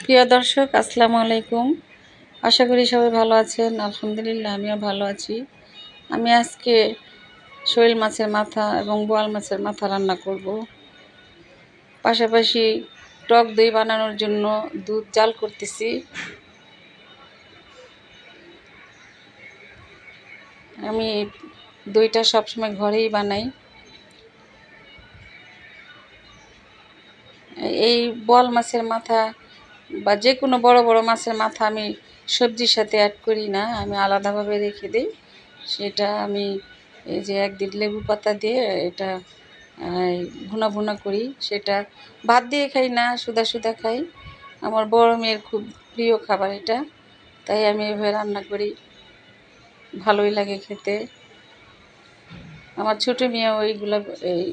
প্রিয় দর্শক, আসসালামু আলাইকুম। আশা করি সবাই ভালো আছেন। আলহামদুলিল্লাহ, আমিও ভালো আছি। আমি আজকে শৈল মাছের মাথা এবং বোয়াল মাছের মাথা রান্না করব। পাশাপাশি টক দই বানানোর জন্য দুধ জাল করতেছি। আমি দইটা সবসময় ঘরেই বানাই। এই বোয়াল মাছের মাথা বা যে কোনো বড় বড় মাছের মাথা আমি সবজির সাথে অ্যাড করি না, আমি আলাদাভাবে রেখে দিই। সেটা আমি এই যে একদিন লেবু পাতা দিয়ে এটা ভুনা ভুনা করি। সেটা ভাত দিয়ে খাই না, সুদা সুদা খাই। আমার বড় মেয়ের খুব প্রিয় খাবার এটা, তাই আমি এভাবে রান্না করি, ভালোই লাগে খেতে। আমার ছোটো মেয়ে ওইগুলো এই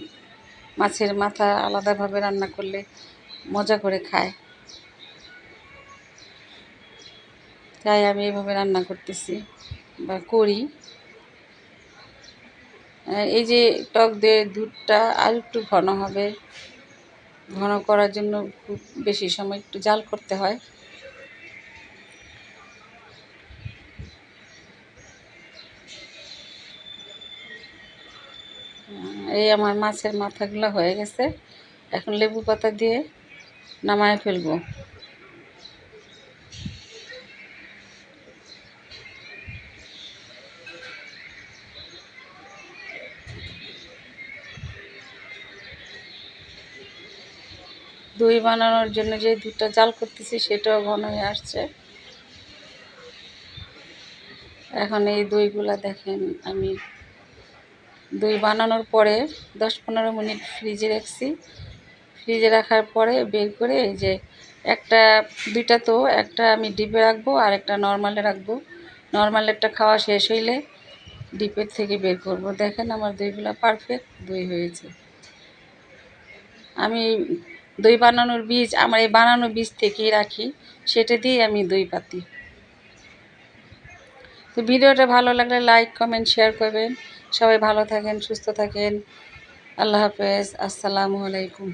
মাছের মাথা আলাদাভাবে রান্না করলে মজা করে খায়, তাই আমি এভাবে রান্না করতেছি বা করি। এই যে টক দইয়ের দুধটা আর একটু ঘন হবে, ঘন করার জন্য খুব বেশি সময় একটু জাল করতে হয়। এই আমার মাছের মাথাগুলো হয়ে গেছে, এখন লেবু পাতা দিয়ে নামায় ফেলবো। দই বানানোর জন্য যে দুধটা জাল করতেছি সেটাও ঘন হয়ে আসছে। এখন এই দইগুলা দেখেন, আমি দই বানানোর পরে 10-15 মিনিট ফ্রিজে রাখছি। ফ্রিজে রাখার পরে বের করে এই যে দুইটা তো একটা আমি ডিপে রাখবো আর একটা নর্মালে রাখবো। নর্মালেরটা খাওয়া শেষ হইলে ডিপের থেকে বের করব। দেখেন আমার দইগুলো পারফেক্ট দই হয়েছে। আমি দই বানানোর বীজ আমার এই বানানো বীজ থেকেই রাখি, সেটা দিয়ে আমি দই পাতি। তো ভিডিওটা ভালো লাগলে লাইক কমেন্ট শেয়ার করবেন। সবাই ভালো থাকেন, সুস্থ থাকেন। আল্লাহ হাফেজ, আসসালামু আলাইকুম।